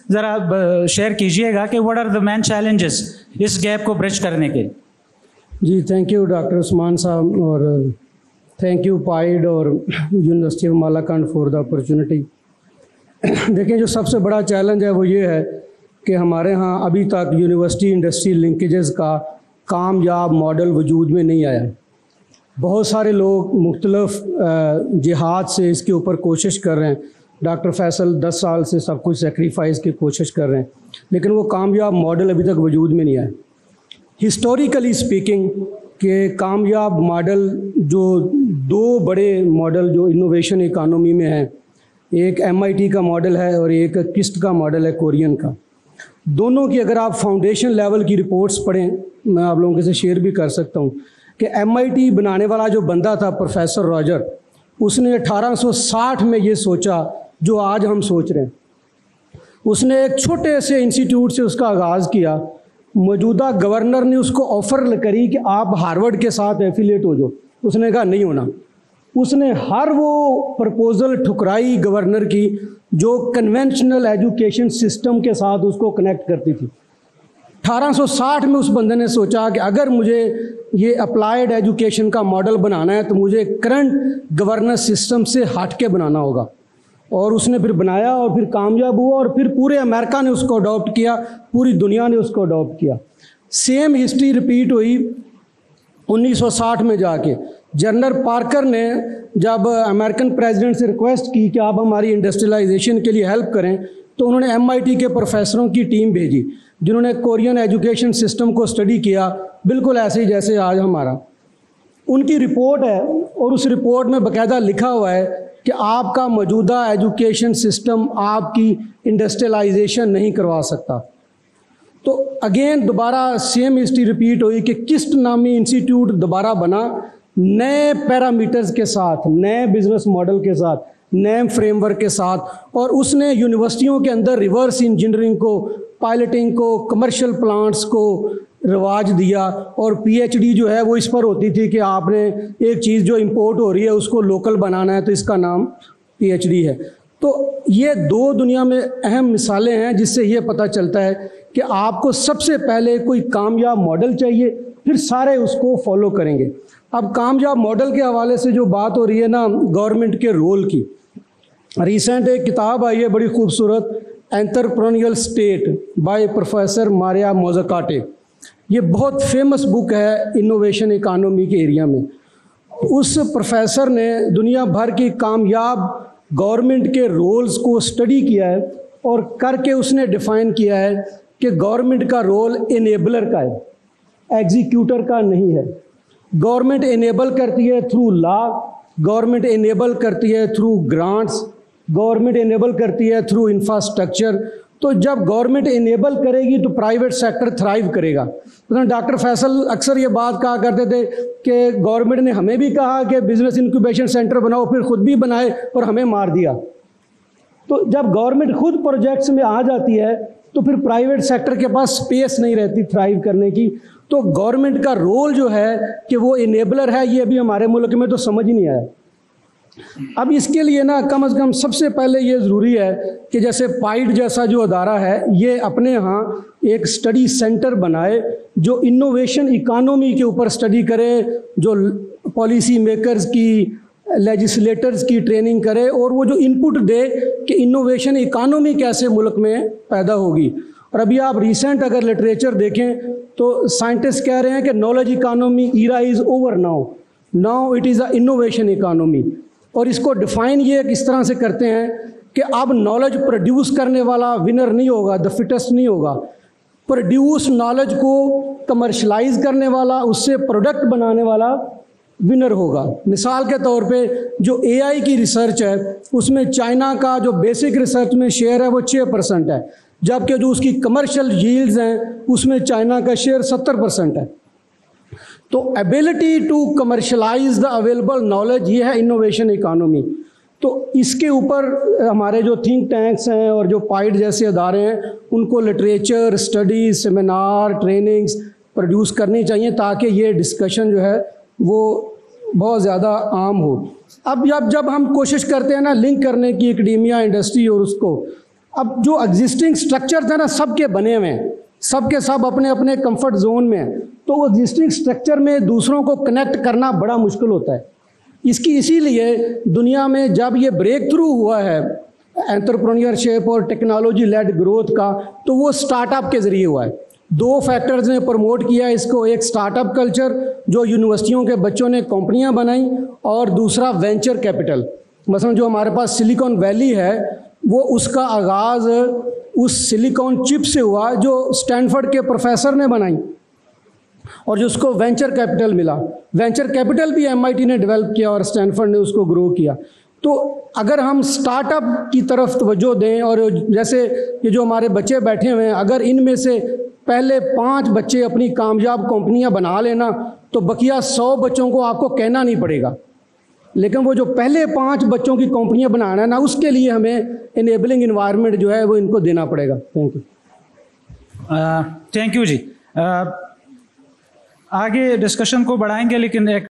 ذرا شیئر کیجیے گا کہ what are the main challenges اس گیپ کو برج کرنے کے. جی تھینک یو ڈاکٹر عثمان صاحب, اور تھینک یو پائڈ اور university of Malakand for the opportunity. دیکھیں جو سب سے بڑا چیلنج ہے وہ یہ ہے کہ ہمارے ہاں ابھی تک یونیورسٹی انڈسٹری لنکیجز کا کامیاب ماڈل وجود میں نہیں آیا. بہت سارے لوگ مختلف جہاد سے اس کے اوپر کوشش کر رہے ہیں. ڈاکٹر فیصل 10 سال سے سب کچھ سیکریفائز کی کوشش کر رہے ہیں, لیکن وہ کامیاب ماڈل ابھی تک وجود میں نہیں آیا. ہسٹوریکلی اسپیکنگ کہ کامیاب ماڈل جو دو بڑے ماڈل جو انوویشن اکانومی میں ہیں, ایک MIT کا ماڈل ہے اور ایک کسٹ کا ماڈل ہے کورین کا. دونوں کی اگر آپ فاؤنڈیشن لیول کی رپورٹس پڑھیں, میں آپ لوگوں کے سے شیئر بھی کر سکتا ہوں کہ MIT بنانے والا جو بندہ تھا پروفیسر راجر, اس نے 1860 میں یہ سوچا جو آج ہم سوچ رہے ہیں. اس نے ایک چھوٹے سے انسٹیٹیوٹ سے اس کا آغاز کیا. موجودہ گورنر نے اس کو آفر کری کہ آپ ہارورڈ کے ساتھ ایفیلیٹ ہو جاؤ. اس نے کہا نہیں ہونا. اس نے ہر وہ پرپوزل ٹھکرائی گورنر کی جو کنونشنل ایجوکیشن سسٹم کے ساتھ اس کو کنیکٹ کرتی تھی. 1860 میں اس بندے نے سوچا کہ اگر مجھے یہ اپلائیڈ ایجوکیشن کا ماڈل بنانا ہے تو مجھے کرنٹ گورننس سسٹم سے ہٹ کے بنانا ہوگا. اور اس نے پھر بنایا اور پھر کامیاب ہوا, اور پھر پورے امریکہ نے اس کو اڈاپٹ کیا, پوری دنیا نے اس کو اڈاپٹ کیا. سیم ہسٹری رپیٹ ہوئی 1960 میں جا کے. جنرل پارکر نے جب امریکن پریزیڈنٹ سے ریکویسٹ کی کہ آپ ہماری انڈسٹریلائزیشن کے لیے ہیلپ کریں, تو انہوں نے MIT کے پروفیسروں کی ٹیم بھیجی جنہوں نے کورین ایجوکیشن سسٹم کو اسٹڈی کیا, بالکل ایسے ہی جیسے آج ہمارا. ان کی رپورٹ ہے اور اس رپورٹ میں باقاعدہ لکھا ہوا ہے کہ آپ کا موجودہ ایجوکیشن سسٹم آپ کی انڈسٹریلائزیشن نہیں کروا سکتا. تو اگین دوبارہ سیم ہسٹری رپیٹ ہوئی کہ کسٹ نامی انسٹیٹیوٹ دوبارہ بنا, نئے پیرامیٹرز کے ساتھ, نئے بزنس ماڈل کے ساتھ, نئے فریم ورک کے ساتھ, اور اس نے یونیورسٹیوں کے اندر ریورس انجینئرنگ کو, پائلٹنگ کو, کمرشل پلانٹس کو رواج دیا. اور PhD جو ہے وہ اس پر ہوتی تھی کہ آپ نے ایک چیز جو امپورٹ ہو رہی ہے اس کو لوکل بنانا ہے تو اس کا نام PhD ہے. تو یہ دو دنیا میں اہم مثالیں ہیں جس سے یہ پتہ چلتا ہے کہ آپ کو سب سے پہلے کوئی کامیاب ماڈل چاہیے, پھر سارے اس کو فالو کریں گے. اب کامیاب ماڈل کے حوالے سے جو بات ہو رہی ہے نا گورنمنٹ کے رول کی, ریسنٹ ایک کتاب آئی ہے بڑی خوبصورت, انٹرپرینیورل اسٹیٹ بائی پروفیسر ماریا موزاکاٹے. یہ بہت فیمس بک ہے انوویشن اکانومی کے ایریا میں. اس پروفیسر نے دنیا بھر کی کامیاب گورنمنٹ کے رولز کو اسٹڈی کیا ہے اور کر کے اس نے ڈیفائن کیا ہے کہ گورنمنٹ کا رول انیبلر کا ہے, ایگزیکیوٹر کا نہیں ہے. گورنمنٹ انیبل کرتی ہے تھرو لا, گورنمنٹ انیبل کرتی ہے تھرو گرانٹس, گورنمنٹ انیبل کرتی ہے تھرو انفراسٹرکچر. تو جب گورنمنٹ انیبل کرے گی تو پرائیویٹ سیکٹر تھرائیو کرے گا. ڈاکٹر فیصل اکثر یہ بات کہا کرتے تھے کہ گورنمنٹ نے ہمیں بھی کہا کہ بزنس انکیوبیشن سینٹر بناؤ, پھر خود بھی بنائے اور ہمیں مار دیا. تو جب گورنمنٹ خود پروجیکٹس میں آ جاتی ہے تو پھر پرائیویٹ سیکٹر کے پاس اسپیس نہیں رہتی تھرائیو کرنے کی. تو گورنمنٹ کا رول جو ہے کہ وہ انیبلر ہے, یہ ابھی ہمارے ملک میں تو سمجھ نہیں آیا. اب اس کے لیے نا کم از کم سب سے پہلے یہ ضروری ہے کہ جیسے پائڈ جیسا جو ادارہ ہے یہ اپنے ہاں ایک سٹڈی سینٹر بنائے جو انوویشن اکانومی کے اوپر سٹڈی کرے, جو پالیسی میکرز کی, لیجسلیٹرز کی ٹریننگ کرے, اور وہ جو انپٹ دے کہ انوویشن اکانومی کیسے ملک میں پیدا ہوگی. اور ابھی آپ ریسنٹ اگر لٹریچر دیکھیں تو سائنٹسٹ کہہ رہے ہیں کہ knowledge economy era is over now it is a innovation economy. اور اس کو ڈیفائن یہ اس طرح سے کرتے ہیں کہ اب نالج پروڈیوس کرنے والا ونر نہیں ہوگا, دا فٹسٹ نہیں ہوگا. پروڈیوس نالج کو کمرشلائز کرنے والا, اس سے پروڈکٹ بنانے والا ونر ہوگا. مثال کے طور پہ جو AI کی ریسرچ ہے اس میں چائنا کا جو بیسک ریسرچ میں شیئر ہے وہ 6% ہے, جبکہ جو اس کی کمرشل ییلڈز ہیں اس میں چائنا کا شیئر 70% ہے. تو ability to commercialise the available knowledge, یہ ہے انوویشن اکانومی. تو اس کے اوپر ہمارے جو تھنک ٹینکس ہیں اور جو پائڈ جیسے ادارے ہیں ان کو literature, studies, seminar, trainings produce کرنی چاہیے تاکہ یہ ڈسکشن جو ہے وہ بہت زیادہ عام ہو. اب جب ہم کوشش کرتے ہیں نا لنک کرنے کی اکیڈیمیا, انڈسٹری اور اس کو, اب جو ایگزسٹنگ اسٹرکچر تھے نا سب کے بنے ہوئے ہیں, سب کے سب اپنے اپنے کمفرٹ زون میں ہیں, تو وہ ایگزسٹنگ اسٹرکچر میں دوسروں کو کنیکٹ کرنا بڑا مشکل ہوتا ہے. اسی لیے دنیا میں جب یہ بریک تھرو ہوا ہے انٹرپرینیورشپ اور ٹیکنالوجی لیڈ گروتھ کا, تو وہ اسٹارٹ اپ کے ذریعے ہوا ہے. 2 فیکٹرز نے پروموٹ کیا اس کو, ایک اسٹارٹ اپ کلچر جو یونیورسٹیوں کے بچوں نے کمپنیاں بنائیں, اور دوسرا وینچر کیپٹل. مثلا جو ہمارے پاس سلیکون ویلی ہے وہ اس کا آغاز اس سلیکون چپ سے ہوا جو اسٹینفرڈ کے پروفیسر نے بنائی, اور جو اس کو وینچر کیپٹل ملا. وینچر کیپٹل بھی MIT نے ڈیولپ کیا اور اسٹینفرڈ نے اس کو گرو کیا. تو اگر ہم سٹارٹ اپ کی طرف توجہ دیں, اور جیسے یہ جو ہمارے بچے بیٹھے ہوئے ہیں, اگر ان میں سے پہلے 5 بچے اپنی کامیاب کمپنیاں بنا لینا تو بقیہ 100 بچوں کو آپ کو کہنا نہیں پڑے گا. لیکن وہ جو پہلے 5 بچوں کی کمپنیاں بنانا ہے نا, اس کے لیے ہمیں انیبلنگ انوائرمنٹ جو ہے وہ ان کو دینا پڑے گا. Thank you. تھینک یو جی. آگے ڈسکشن کو بڑھائیں گے, لیکن ایک